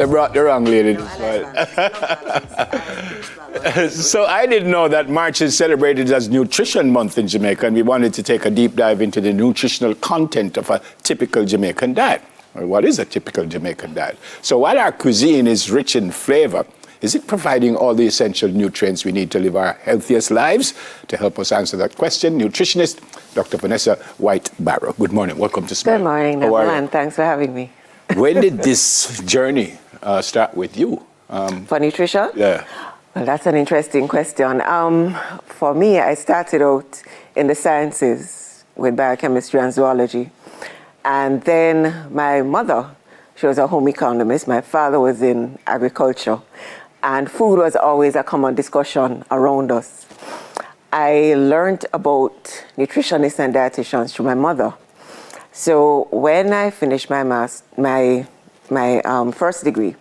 They brought the wrong lady this morning. So I didn't know that March is celebrated as Nutrition Month in Jamaica, and we wanted to take a deep dive into the nutritional content of a typical Jamaican diet. Or what is a typical Jamaican diet? So while our cuisine is rich in flavor, is it providing all the essential nutrients we need to live our healthiest lives? To help us answer that question, nutritionist Dr. Vanessa White-Barrow. Good morning. Welcome to Smile. Good morning, Neville, and thanks for having me. When did this journey start with you? For nutrition? Yeah. Well, that's an interesting question. For me, I started out in the sciences with biochemistry and zoology. And then my mother, she was a home economist. My father was in agriculture. And food was always a common discussion around us. I learned about nutritionists and dietitians through my mother. So when I finished my first degree,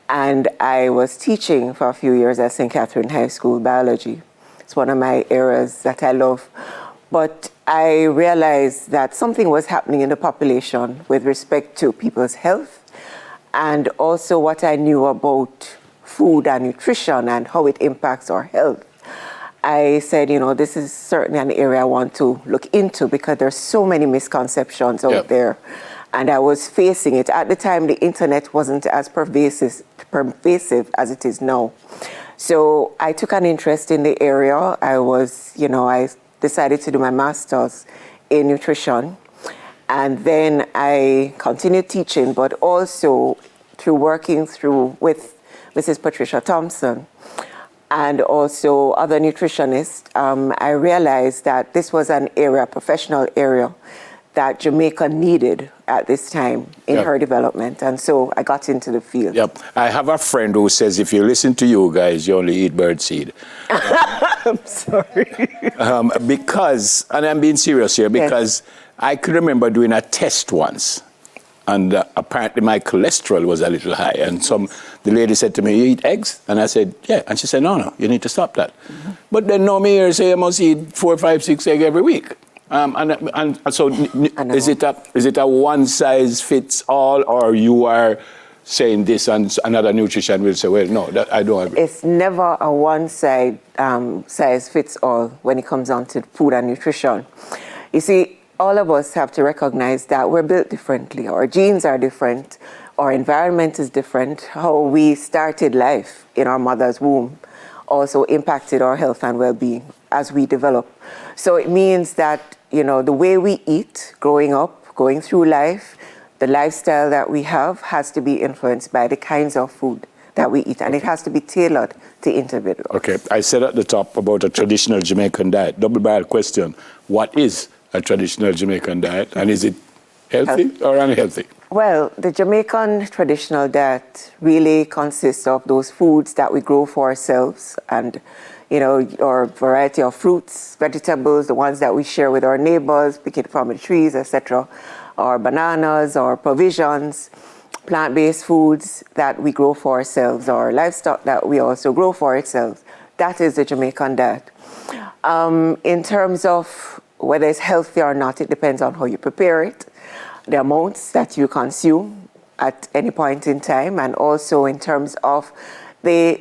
and I was teaching for a few years at St. Catherine High School, biology. It's one of my areas that I love. But I realized that something was happening in the population with respect to people's health, and also what I knew about food and nutrition and how it impacts our health. I said, this is certainly an area I want to look into because there's so many misconceptions out there. And I was facing it. At the time, the internet wasn't as pervasive as it is now. So I took an interest in the area. I decided to do my master's in nutrition. And then I continued teaching, but also through working with Mrs. Patricia Thompson and also other nutritionists, I realized that this was an area, a professional area, that Jamaica needed at this time in her development. And so I got into the field. Yep. I have a friend who says, if you listen to you guys, you only eat birdseed. I'm sorry. Because, and I'm being serious here, because I could remember doing a test once. And apparently my cholesterol was a little high. And the lady said to me, you eat eggs? And I said, yeah. And she said, no, you need to stop that. Mm-hmm. But then no me here say I must eat 4, 5, 6 eggs every week. And so is it a one size fits all, or you are saying this and another nutrition will say, well, no, I don't agree. It's never a one size fits all when it comes down to food and nutrition. You see, all of us have to recognize that we're built differently. Our genes are different. Our environment is different. How we started life in our mother's womb also impacted our health and well-being as we develop. So it means that, the way we eat growing up, going through life, the lifestyle that we have has to be influenced by the kinds of food that we eat, and it has to be tailored to individuals. Okay, I said at the top about a traditional Jamaican diet. Double-barrel question, what is a traditional Jamaican diet, and is it healthy or unhealthy? Well, the Jamaican traditional diet really consists of those foods that we grow for ourselves, and our variety of fruits, vegetables, the ones that we share with our neighbors, pick it from the trees, etc., or bananas, or provisions, plant-based foods that we grow for ourselves, or livestock that we also grow for ourselves. That is the Jamaican diet. In terms of whether it's healthy or not, it depends on how you prepare it, the amounts that you consume at any point in time, and also in terms of the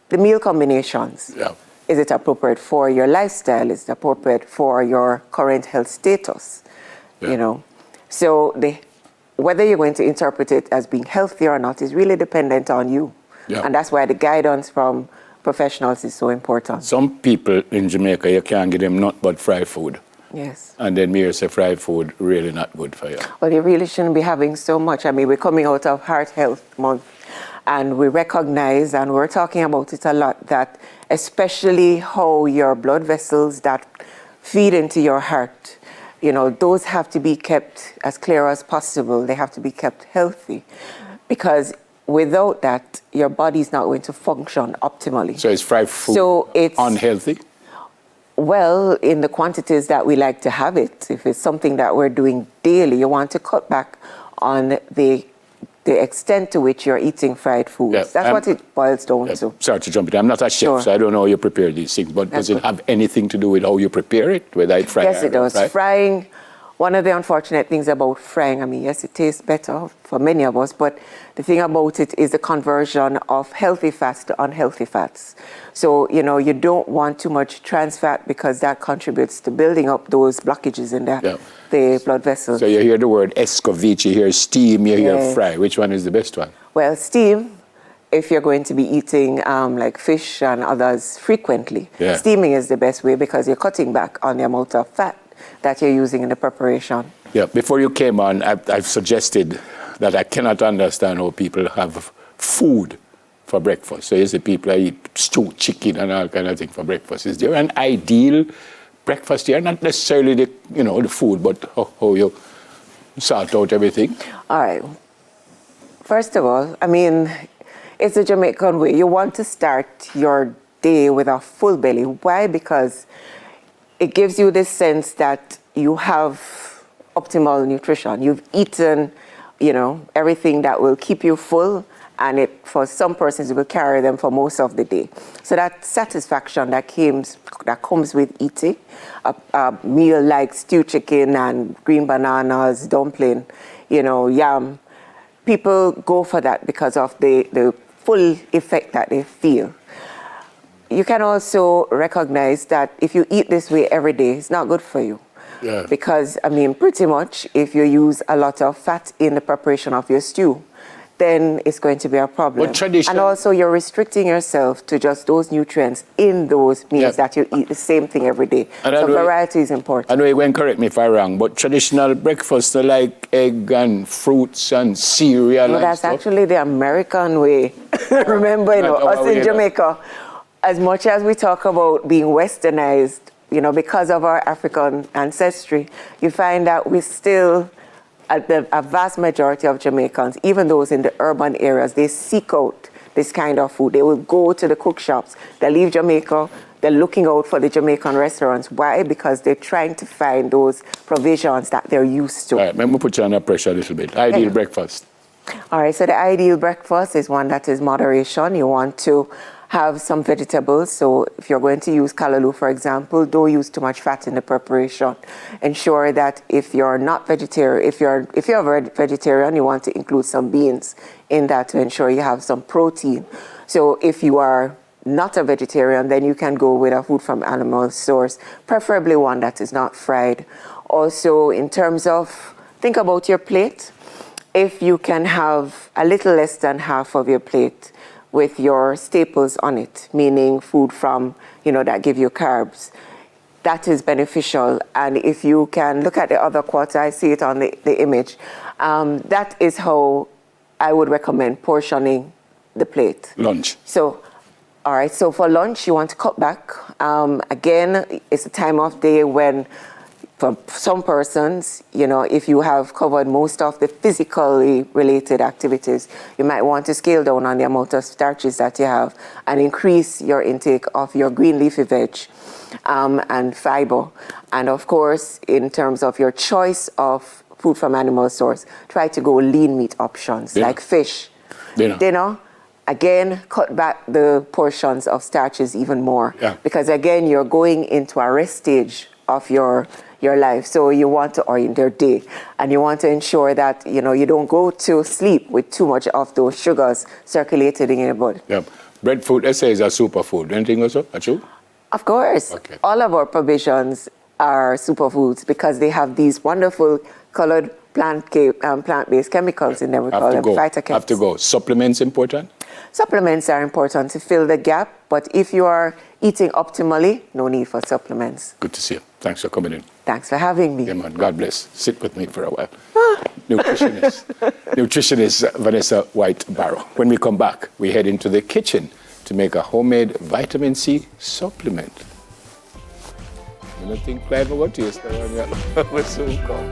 meal combinations. Yeah. Is it appropriate for your lifestyle? Is it appropriate for your current health status? Yeah. So whether you're going to interpret it as being healthy or not is really dependent on you. Yeah. And that's why the guidance from professionals is so important. Some people in Jamaica, you can't give them nothing but fried food. Yes. And then me say fried food really not good for you. Well, you really shouldn't be having so much. I mean, we're coming out of Heart Health Month, and we recognize, and we're talking about it a lot, that especially how your blood vessels that feed into your heart, those have to be kept as clear as possible. They have to be kept healthy, because without that, your body's not going to function optimally. So is fried food unhealthy? Well, in the quantities that we like to have it. If it's something that we're doing daily, you want to cut back on the extent to which you're eating fried foods. Yeah, that's what it boils down to. Sorry to jump in. I'm not a chef, so I don't know how you prepare these things. But does it have anything to do with how you prepare it? Whether it's fried? Yes, it does. Right? Frying one of the unfortunate things about frying, I mean, yes, it tastes better for many of us, but the thing about it is the conversion of healthy fats to unhealthy fats. So, you don't want too much trans fat because that contributes to building up those blockages in the blood vessels. So you hear the word escovitch, you hear steam, you hear fry. Which one is the best one? Well, steam, if you're going to be eating like fish and others frequently, steaming is the best way because you're cutting back on the amount of fat that you're using in the preparation. Yeah, before you came on, I've suggested that I cannot understand how people have food for breakfast. So you see people eat stewed chicken and all kind of thing for breakfast. Is there an ideal breakfast here? Not necessarily the food, but how you sort out everything? All right. First of all, I mean, it's a Jamaican way. You want to start your day with a full belly. Why? Because it gives you this sense that you have optimal nutrition. You've eaten, everything that will keep you full, and for some persons, it will carry them for most of the day. So that satisfaction that comes with eating a meal like stewed chicken and green bananas, dumpling, yam, people go for that because of the full effect that they feel. You can also recognize that if you eat this way every day, it's not good for you. Yeah. Because, pretty much, if you use a lot of fat in the preparation of your stew, then it's going to be a problem. And also, you're restricting yourself to just those nutrients in those meals that you eat the same thing every day. So variety is important. I know you won't correct me if I'm wrong, but traditional breakfast are like egg and fruits and cereal. No, that's actually the American way. Remember, us in Jamaica, as much as we talk about being westernized, because of our African ancestry, you find that we still, a vast majority of Jamaicans, even those in the urban areas, they seek out this kind of food. They will go to the cook shops. They leave Jamaica. They're looking out for the Jamaican restaurants. Why? Because they're trying to find those provisions that they're used to. All right, let me put you under pressure a little bit. Ideal breakfast. All right, so the ideal breakfast is one that is moderation. You want to have some vegetables. So if you're going to use callaloo, for example, don't use too much fat in the preparation. Ensure that if you're not vegetarian, if you're a vegetarian, you want to include some beans in that to ensure you have some protein. So if you are not a vegetarian, then you can go with a food from animal source, preferably one that is not fried. Also, in terms of, think about your plate. If you can have a little less than half of your plate with your staples on it, meaning food from, that give you carbs, that is beneficial. And if you can look at the other quarter, I see it on the image, that is how I would recommend portioning the plate. Lunch. So, all right, so for lunch, you want to cut back. Again, it's a time of day when, for some persons, if you have covered most of the physically related activities, you might want to scale down on the amount of starches that you have and increase your intake of your green leafy veg and fiber. And of course, in terms of your choice of food from animal source, try to go lean meat options like fish. Dinner. Again, cut back the portions of starches even more. Yeah. Because again, you're going into a rest stage of your life. So you want to orient your day, and you want to ensure that, you don't go to sleep with too much of those sugars circulated in your body. Yeah. Breadfruit, they say, is a superfood. Anything also? True? Of course. Okay. All of our provisions are superfoods because they have these wonderful colored plant-based chemicals in them. We call them phytochemicals. Have to go. Supplements important? Supplements are important to fill the gap, but if you are eating optimally, no need for supplements. Good to see you. Thanks for coming in. Thanks for having me. Yeah, man. God bless. Sit with me for a while. Nutritionist Vanessa White-Barrow. When we come back, we head into the kitchen to make a homemade vitamin C supplement. You don't think Clive will go to you? We'll soon come.